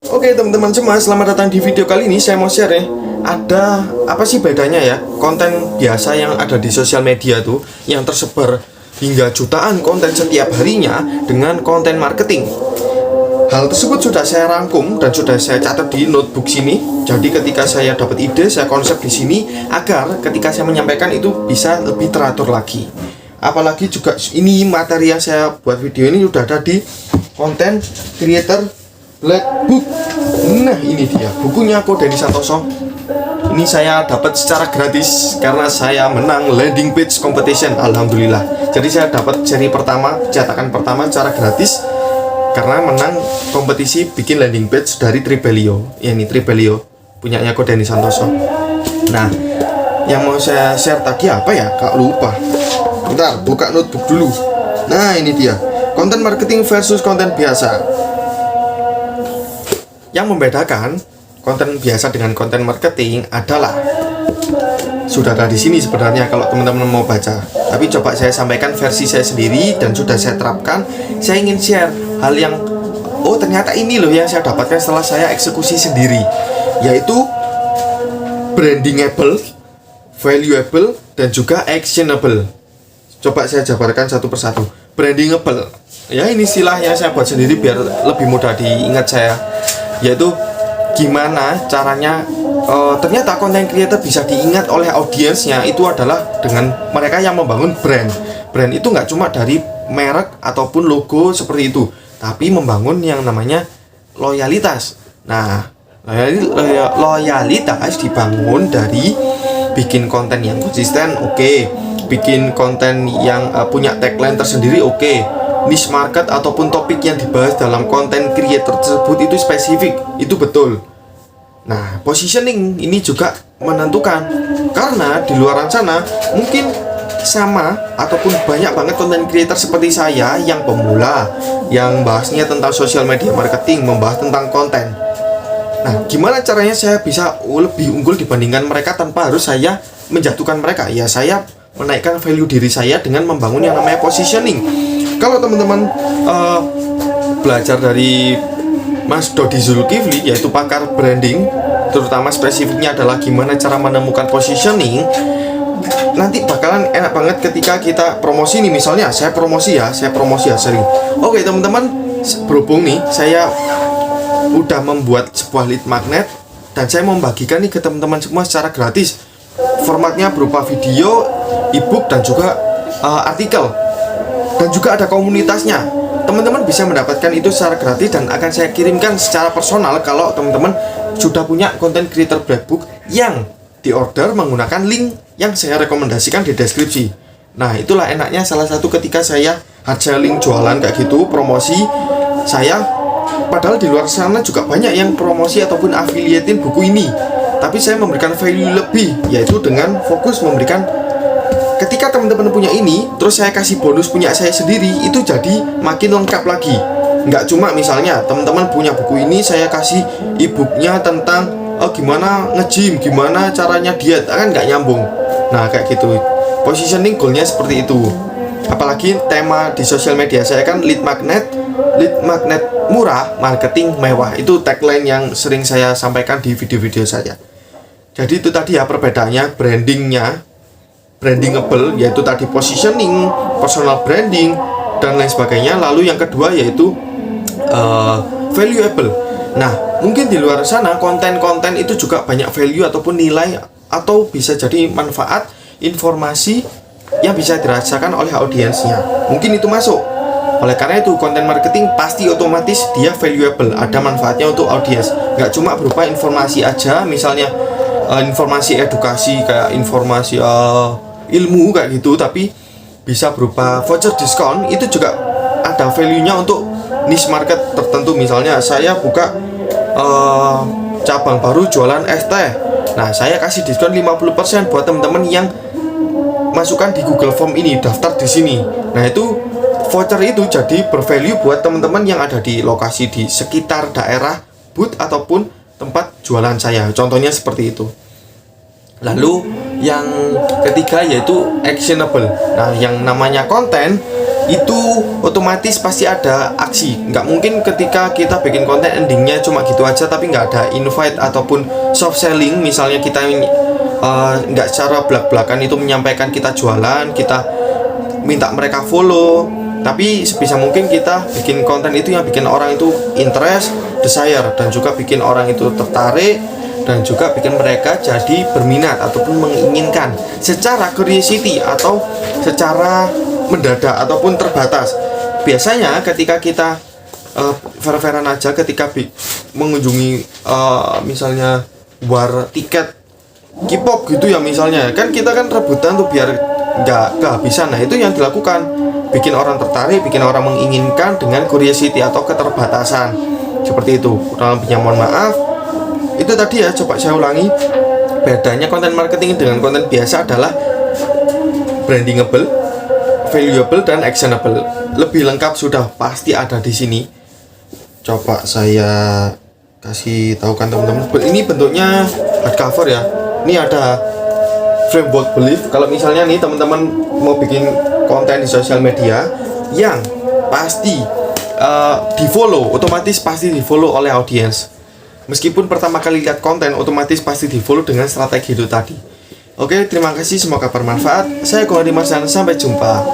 Oke teman-teman semua, selamat datang di video kali ini. Saya mau share ya, ada apa sih bedanya ya konten biasa yang ada di sosial media tuh, yang tersebar hingga jutaan konten setiap harinya, dengan konten marketing. Hal tersebut sudah saya rangkum dan sudah saya catat di notebook sini. Jadi ketika saya dapat ide, saya konsep di sini agar ketika saya menyampaikan itu bisa lebih teratur lagi. Apalagi juga ini materi yang saya buat video ini sudah ada di Content Creator Black Book. Nah ini dia bukunya Ko Denny Santoso. Ini saya dapat secara gratis karena saya menang landing page competition. Alhamdulillah. Jadi saya dapat seri pertama, cetakan pertama secara gratis karena menang kompetisi bikin landing page dari Tribelio. Ya ini Tribelio punyanya Ko Denny Santoso. Nah yang mau saya share tadi apa ya, kak lupa. Bentar, buka notebook dulu. Nah ini dia, konten marketing versus konten biasa. Yang membedakan konten biasa dengan konten marketing adalah sudah ada di sini sebenarnya kalau teman-teman mau baca. Tapi coba saya sampaikan versi saya sendiri dan sudah saya terapkan. Saya ingin share hal yang ternyata ini loh yang saya dapatkan setelah saya eksekusi sendiri, yaitu brandingable, valuable, dan juga actionable. Coba saya jabarkan satu persatu. Brandingable, ya ini istilah yang saya buat sendiri biar lebih mudah diingat saya, yaitu gimana caranya ternyata konten creator bisa diingat oleh audiensnya itu adalah dengan mereka yang membangun brand. Brand itu nggak cuma dari merek ataupun logo seperti itu, tapi membangun yang namanya loyalitas. Nah, loyalitas dibangun dari bikin konten yang konsisten, oke. Bikin konten yang punya tagline tersendiri, oke. Niche market ataupun topik yang dibahas dalam konten creator tersebut itu spesifik, itu betul. Nah, positioning ini juga menentukan, karena di luar sana mungkin sama ataupun banyak banget konten creator seperti saya yang pemula, yang bahasnya tentang social media marketing, membahas tentang konten. Nah, gimana caranya saya bisa lebih unggul dibandingkan mereka tanpa harus saya menjatuhkan mereka? Ya, saya menaikkan value diri saya dengan membangun yang namanya positioning. Kalau teman-teman belajar dari Mas Dodi Zulkifli, yaitu pakar branding, terutama spesifiknya adalah gimana cara menemukan positioning, nanti bakalan enak banget ketika kita promosi nih. Misalnya saya promosi ya sering. Oke teman-teman, berhubung nih saya udah membuat sebuah lead magnet dan saya membagikan nih ke teman-teman semua secara gratis. Formatnya berupa video, ebook, dan juga artikel, dan juga ada komunitasnya. Teman-teman bisa mendapatkan itu secara gratis dan akan saya kirimkan secara personal kalau teman-teman sudah punya content creator black book yang diorder menggunakan link yang saya rekomendasikan di deskripsi. Nah itulah enaknya salah satu ketika saya hard selling, jualan kayak gitu, promosi saya, padahal di luar sana juga banyak yang promosi ataupun affiliatein buku ini, tapi saya memberikan value lebih, yaitu dengan fokus memberikan. Ketika teman-teman punya ini, terus saya kasih bonus punya saya sendiri, itu jadi makin lengkap lagi. Nggak cuma misalnya teman-teman punya buku ini, saya kasih e-booknya tentang gimana nge-gym, gimana caranya diet, kan nggak nyambung. Nah kayak gitu. Positioning goalnya seperti itu. Apalagi tema di sosial media saya kan lead magnet murah, marketing mewah. Itu tagline yang sering saya sampaikan di video-video saya. Jadi itu tadi ya perbedaannya, brandingable, yaitu tadi positioning, personal branding, dan lain sebagainya. Lalu yang kedua yaitu valuable. Nah mungkin di luar sana konten-konten itu juga banyak value ataupun nilai, atau bisa jadi manfaat, informasi yang bisa dirasakan oleh audiensnya. Mungkin itu masuk. Oleh karena itu konten marketing pasti otomatis dia valuable, ada manfaatnya untuk audiens. Nggak cuma berupa informasi aja, misalnya informasi edukasi kayak informasi ilmu kayak gitu, tapi bisa berupa voucher diskon. Itu juga ada value-nya untuk niche market tertentu. Misalnya saya buka cabang baru jualan es teh. Nah saya kasih diskon 50% buat teman-teman yang masukkan di Google Form ini, daftar di sini. Nah itu voucher itu jadi bervalue buat teman-teman yang ada di lokasi di sekitar daerah booth ataupun tempat jualan saya. Contohnya seperti itu. Lalu yang ketiga yaitu actionable. Nah, yang namanya konten itu otomatis pasti ada aksi. Nggak mungkin ketika kita bikin konten endingnya cuma gitu aja tapi nggak ada invite ataupun soft selling. Misalnya kita nggak secara belak-belakan itu menyampaikan kita jualan, kita minta mereka follow, tapi sebisa mungkin kita bikin konten itu yang bikin orang itu interest, desire, dan juga bikin orang itu tertarik, dan juga bikin mereka jadi berminat ataupun menginginkan secara curiosity atau secara mendadak ataupun terbatas. Biasanya ketika kita fair-fairan aja ketika mengunjungi misalnya war tiket K-pop gitu ya misalnya, kan kita kan rebutan tuh biar nggak kehabisan. Nah, itu yang dilakukan, bikin orang tertarik, bikin orang menginginkan dengan curiosity atau keterbatasan seperti itu. Kurang lebihnya mohon maaf. Itu tadi ya, coba saya ulangi. Bedanya konten marketing dengan konten biasa adalah brandingable, valuable, dan actionable. Lebih lengkap sudah pasti ada di sini. Coba saya kasih tahukan teman-teman. Ini bentuknya hardcover ya. Ini ada framework belief. Kalau misalnya nih teman-teman mau bikin konten di sosial media yang pasti di follow, otomatis pasti di follow oleh audiens. Meskipun pertama kali lihat konten, otomatis pasti di follow dengan strategi itu tadi. Oke, terima kasih, semoga bermanfaat. Saya Kondi Marsan, sampai jumpa.